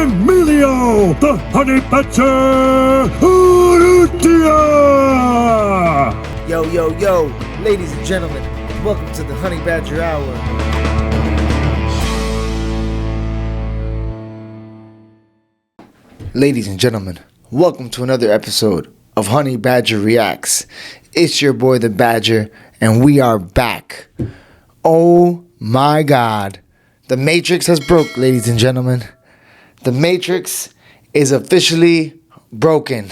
Emilio, the honey badger, Urrutia! Yo, ladies and gentlemen, welcome to the Honey Badger Hour. Ladies and gentlemen, welcome to another episode of Honey Badger Reacts. It's your boy the Badger, and we are back. Oh my God. The Matrix has broke, ladies and gentlemen. The Matrix is officially broken.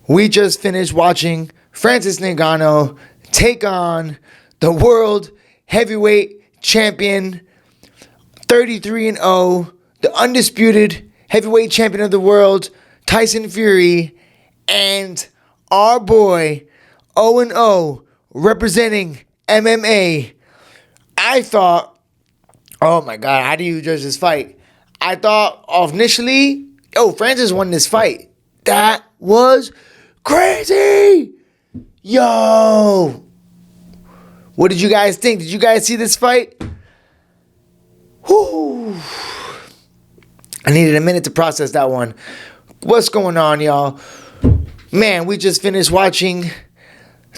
We just finished watching Francis Ngannou take on the world heavyweight champion, 33-0, the undisputed heavyweight champion of the world, Tyson Fury, and our boy, 0-0, representing MMA. I thought, oh my God, how do you judge this fight? I thought initially, Francis won this fight. That was crazy. Yo. What did you guys think? Did you guys see this fight? Whew. I needed a minute to process that one. What's going on, y'all? Man, we just finished watching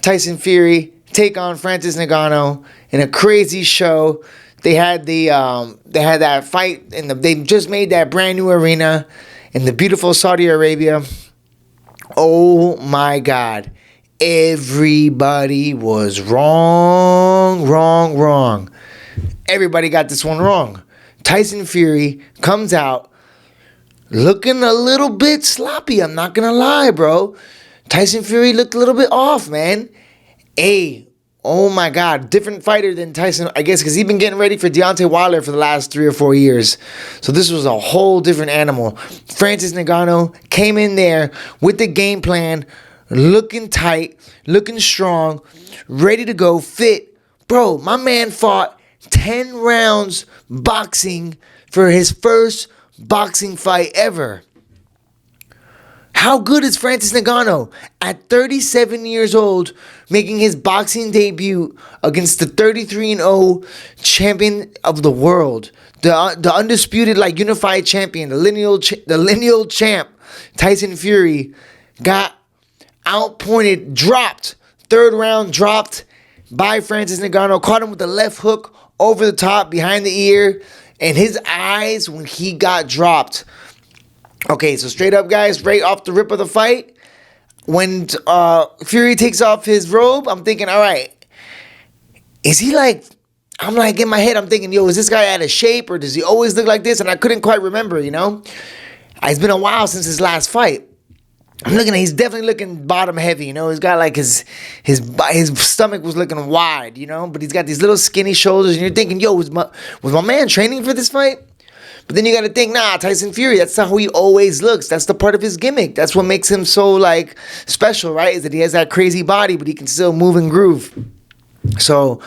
Tyson Fury take on Francis Ngannou in a crazy show. They had that fight, and they just made that brand new arena in the beautiful Saudi Arabia. Oh my God. Everybody was wrong. Everybody got this one wrong. Tyson Fury comes out looking a little bit sloppy. I'm not going to lie, bro. Tyson Fury looked a little bit off, man. Oh my God, different fighter than Tyson, I guess, because he's been getting ready for Deontay Wilder for the last 3 or 4 years. So this was a whole different animal. Francis Ngannou came in there with the game plan, looking tight, looking strong, ready to go, fit. Bro, my man fought 10 rounds boxing for his first boxing fight ever. How good is Francis Ngannou at 37 years old, making his boxing debut against the 33-0 champion of the world, the undisputed unified champion, the lineal champ, Tyson Fury, got outpointed, dropped, third round dropped by Francis Ngannou, caught him with the left hook over the top, behind the ear, and his eyes when he got dropped. Okay, so straight up, guys, right off the rip of the fight, when Fury takes off his robe, I'm thinking, all right, is he I'm in my head, I'm thinking, is this guy out of shape, or does he always look like this? And I couldn't quite remember, It's been a while since his last fight. He's definitely looking bottom heavy, He's got his stomach was looking wide, but he's got these little skinny shoulders, and you're thinking, was my man training for this fight? But then you got to think, Tyson Fury, that's not how he always looks. That's the part of his gimmick. That's what makes him so, special, right? Is that he has that crazy body, but he can still move and groove. So,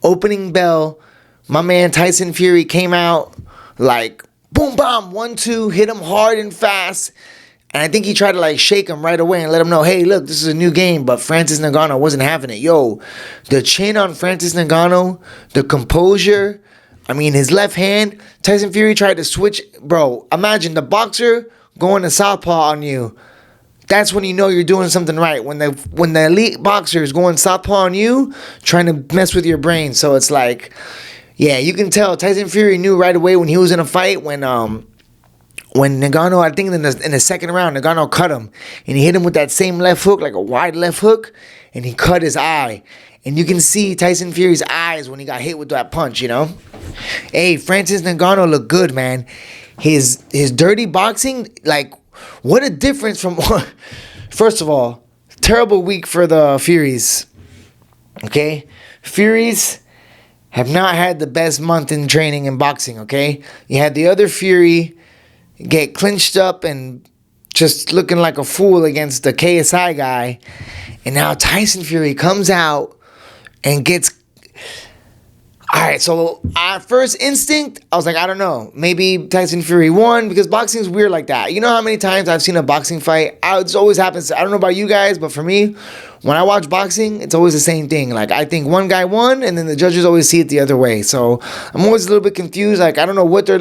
opening bell, my man Tyson Fury came out boom, bam, 1-2, hit him hard and fast. And I think he tried to, shake him right away and let him know, hey, look, this is a new game. But Francis Ngannou wasn't having it. The chin on Francis Ngannou, the composure, his left hand, Tyson Fury tried to switch. Bro, imagine the boxer going to southpaw on you. That's when you know you're doing something right. When the elite boxer is going southpaw on you, trying to mess with your brain. So it's you can tell Tyson Fury knew right away when he was in a fight when Ngannou, I think in the second round, Ngannou cut him. And he hit him with that same left hook, a wide left hook, and he cut his eye. And you can see Tyson Fury's eyes when he got hit with that punch, Hey, Francis Ngannou looked good, man. His dirty boxing, what a difference from... First of all, terrible week for the Furies. Okay? Furies have not had the best month in training in boxing, okay? You had the other Fury get clinched up and just looking like a fool against the KSI guy. And now Tyson Fury comes out and gets... All right, so first instinct, I was I don't know. Maybe Tyson Fury won because boxing is weird like that. You know how many times I've seen a boxing fight? It always happens. I don't know about you guys, but for me, when I watch boxing, it's always the same thing. I think one guy won, and then the judges always see it the other way. So I'm always a little bit confused. I don't know what they're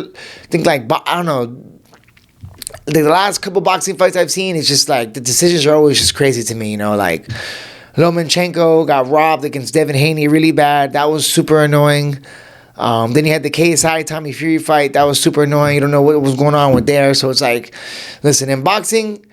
think. I don't know. the last couple boxing fights I've seen, it's just like the decisions are always just crazy to me. You know, like Lomachenko got robbed against Devin Haney really bad. That was super annoying. Then you had the KSI Tommy Fury fight. That was super annoying. You don't know what was going on with there. So it's like, listen, in boxing,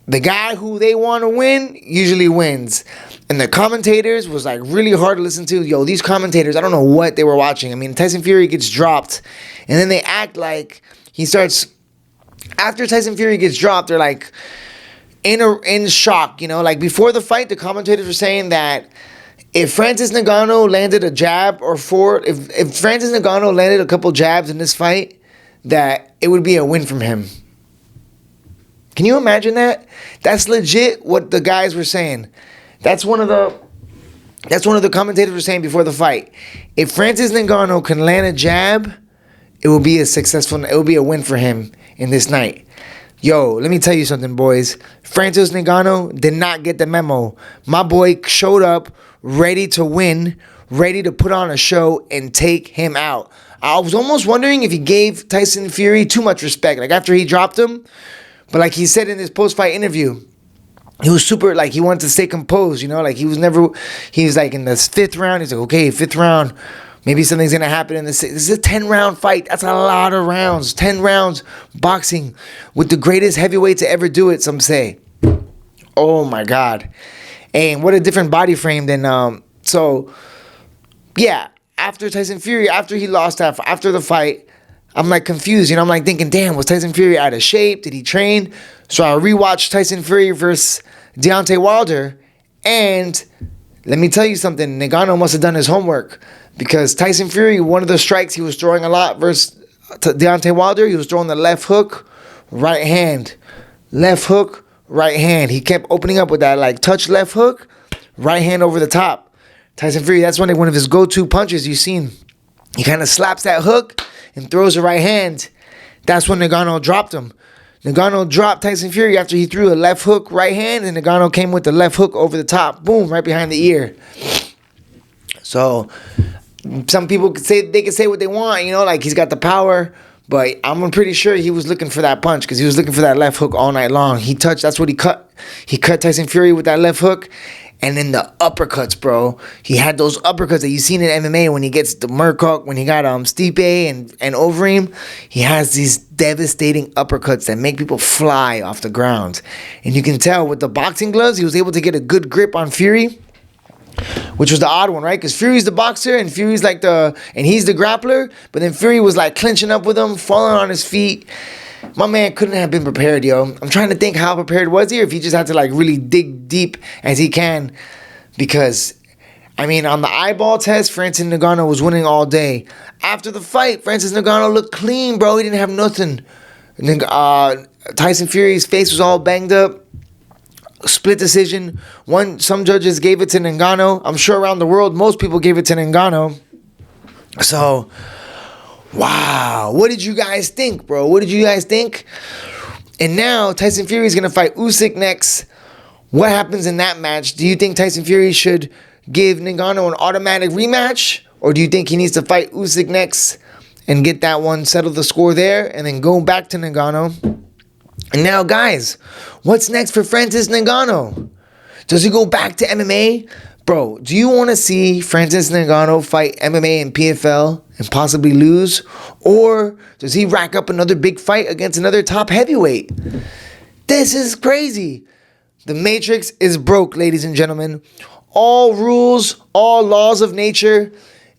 the guy who they want to win usually wins. And the commentators was like really hard to listen to. Yo, these commentators, I don't know what they were watching. I mean, Tyson Fury gets dropped, and then they act like he starts. After Tyson Fury gets dropped, they're like in shock. You know, like before the fight, the commentators were saying that if Francis Ngannou landed a jab or four, if Francis Ngannou landed a couple jabs in this fight, that it would be a win from him. Can you imagine that? That's legit what the guys were saying. That's one of the commentators were saying before the fight. If Francis Ngannou can land a jab, it will be a win for him in this night. Yo, let me tell you something, boys. Francis Ngannou did not get the memo. My boy showed up ready to win, ready to put on a show and take him out. I was almost wondering if he gave Tyson Fury too much respect, like after he dropped him. But like he said in his post-fight interview, he was super, like he wanted to stay composed, you know, like he was like in this 5th round, he's like, okay, 5th round, maybe something's going to happen in this. This is a 10-round fight. That's a lot of rounds. 10 rounds boxing with the greatest heavyweight to ever do it, some say. Oh, my God. And what a different body frame than, so, yeah, after Tyson Fury, after he lost after the fight, I'm like confused, you know, I'm like thinking, damn, was Tyson Fury out of shape? Did he train? So I rewatched Tyson Fury versus Deontay Wilder, and let me tell you something, Ngannou must have done his homework, because Tyson Fury, one of the strikes he was throwing a lot versus Deontay Wilder, he was throwing the left hook, right hand, left hook, right hand. He kept opening up with that like touch left hook, right hand over the top. Tyson Fury, that's one of his go-to punches you've seen. He kind of slaps that hook and throws the right hand. That's when Ngannou dropped him. Ngannou dropped Tyson Fury after he threw a left hook right hand, and Ngannou came with the left hook over the top. Boom, right behind the ear. So some people could say what they want, you know, like he's got the power, but I'm pretty sure he was looking for that punch, because he was looking for that left hook all night long. That's what he cut. He cut Tyson Fury with that left hook. And then the uppercuts, bro. He had those uppercuts that you seen in MMA when he gets the Murkoch, when he got Stipe and Overeem. He has these devastating uppercuts that make people fly off the ground. And you can tell with the boxing gloves, he was able to get a good grip on Fury, which was the odd one, right? Because Fury's the boxer and Fury's like and he's the grappler. But then Fury was like clinching up with him, falling on his feet. My man couldn't have been prepared, yo. I'm trying to think how prepared was he, or if he just had to like really dig deep as he can. Because, I mean, on the eyeball test, Francis Ngannou was winning all day. After the fight, Francis Ngannou looked clean, bro. He didn't have nothing. Tyson Fury's face was all banged up. Split decision. Some judges gave it to Ngannou. I'm sure around the world, most people gave it to Ngannou. So, wow. What did you guys think, bro? What did you guys think? And now Tyson Fury is going to fight Usyk next. What happens in that match? Do you think Tyson Fury should give Ngannou an automatic rematch? Or do you think he needs to fight Usyk next and get that one, settle the score there, and then go back to Ngannou? And now, guys, what's next for Francis Ngannou? Does he go back to MMA? Bro, do you want to see Francis Ngannou fight MMA and PFL and possibly lose? Or does he rack up another big fight against another top heavyweight? This is crazy. The Matrix is broke, ladies and gentlemen. All rules, all laws of nature,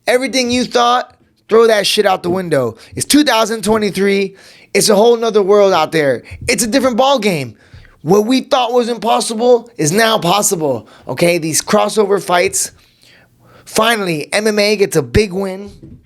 everything you thought, throw that shit out the window. It's 2023. It's a whole nother world out there. It's a different ball game. What we thought was impossible is now possible. Okay, these crossover fights. Finally, MMA gets a big win.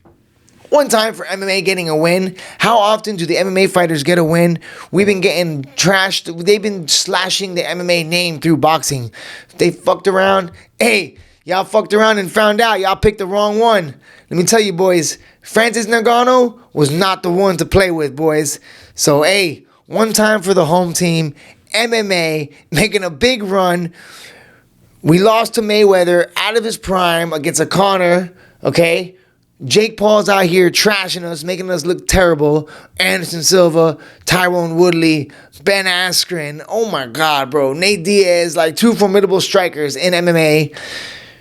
One time for MMA getting a win. How often do the MMA fighters get a win? We've been getting trashed. They've been slashing the MMA name through boxing. They fucked around. Hey, y'all fucked around and found out. Y'all picked the wrong one. Let me tell you, boys. Francis Ngannou was not the one to play with, boys. So, hey, one time for the home team. MMA making a big run. We lost to Mayweather out of his prime against a Conor, okay? Jake Paul's out here trashing us, making us look terrible. Anderson Silva, Tyron Woodley, Ben Askren. Oh my God, bro. Nate Diaz, like 2 formidable strikers in MMA.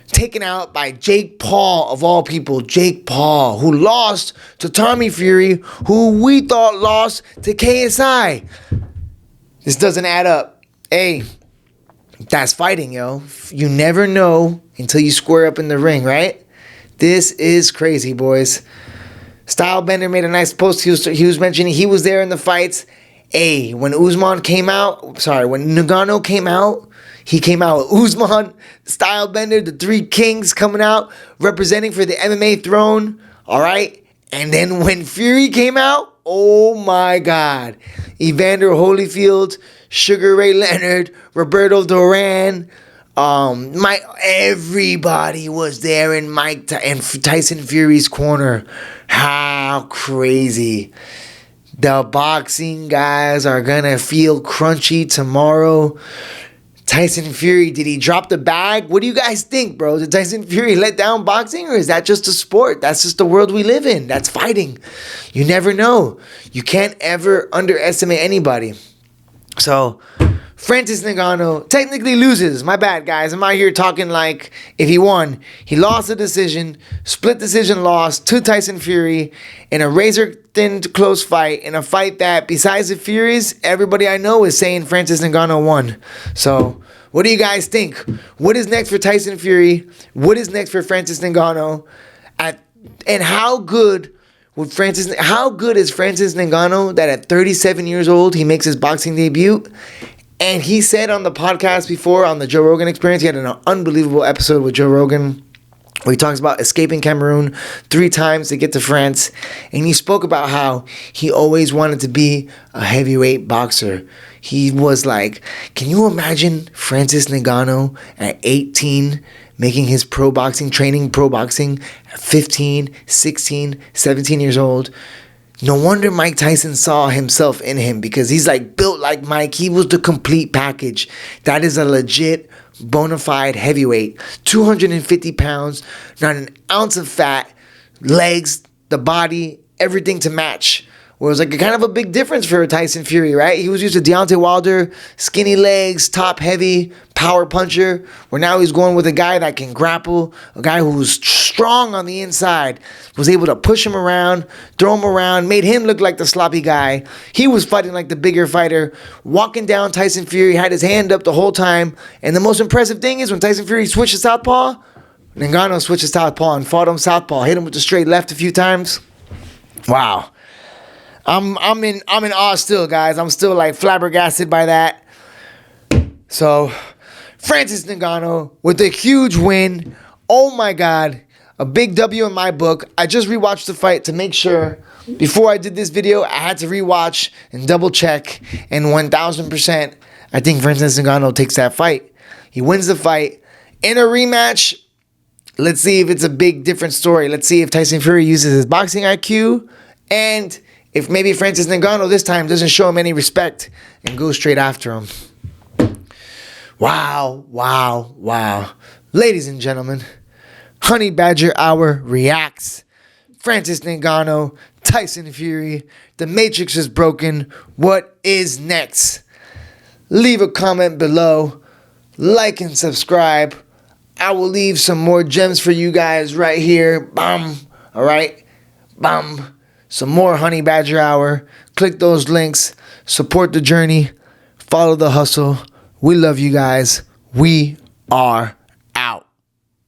Taken out by Jake Paul, of all people. Jake Paul, who lost to Tommy Fury, who we thought lost to KSI. This doesn't add up. Hey, that's fighting, yo. You never know until you square up in the ring, right? This is crazy, boys. Stylebender made a nice post. He was mentioning he was there in the fights. Hey, when Ngannou came out, he came out with Usman, Stylebender, the 3 kings coming out, representing for the MMA throne. All right? And then when Fury came out, oh my God. Evander Holyfield, Sugar Ray Leonard, Roberto Duran, everybody was there in Tyson Fury's corner. How crazy. The boxing guys are gonna feel crunchy tomorrow. Tyson Fury, did he drop the bag? What do you guys think, bro? Did Tyson Fury let down boxing, or is that just a sport? That's just the world we live in. That's fighting. You never know. You can't ever underestimate anybody. So, Francis Ngannou technically loses. My bad, guys. I'm out here talking like if he won. He lost a decision, split decision loss to Tyson Fury in a razor-thin close fight, in a fight that, besides the Furies, everybody I know is saying Francis Ngannou won. So, what do you guys think? What is next for Tyson Fury? What is next for Francis Ngannou? And how good is Francis Ngannou that at 37 years old, he makes his boxing debut? And he said on the podcast before, on the Joe Rogan Experience, he had an unbelievable episode with Joe Rogan where he talks about escaping Cameroon 3 times to get to France. And he spoke about how he always wanted to be a heavyweight boxer. He was like, can you imagine Francis Ngannou at 18 making his pro boxing at 15, 16, 17 years old? No wonder Mike Tyson saw himself in him, because he's like built like Mike. He was the complete package. That is a legit, bona fide heavyweight. 250 pounds, not an ounce of fat, legs, the body, everything to match. Where it was like a kind of a big difference for Tyson Fury, right? He was used to Deontay Wilder, skinny legs, top heavy, power puncher. Where now he's going with a guy that can grapple, a guy who's strong on the inside, was able to push him around, throw him around, made him look like the sloppy guy. He was fighting like the bigger fighter, walking down Tyson Fury, had his hand up the whole time. And the most impressive thing is when Tyson Fury switched to southpaw, Ngannou switched to southpaw and fought him southpaw, hit him with the straight left a few times. Wow. I'm in awe still, guys. I'm still like flabbergasted by that. So, Francis Ngannou with a huge win. Oh my God. A big W in my book. I just rewatched the fight to make sure. Before I did this video, I had to rewatch and double check. And 1000%, I think Francis Ngannou takes that fight. He wins the fight. In a rematch, let's see if it's a big different story. Let's see if Tyson Fury uses his boxing IQ, and if maybe Francis Ngannou this time doesn't show him any respect and goes straight after him. Wow, wow, wow. Ladies and gentlemen, Honey Badger Hour reacts. Francis Ngannou, Tyson Fury, the Matrix is broken. What is next? Leave a comment below. Like and subscribe. I will leave some more gems for you guys right here. Bam. All right. Bam. Some more Honey Badger Hour. Click those links. Support the journey. Follow the hustle. We love you guys. We are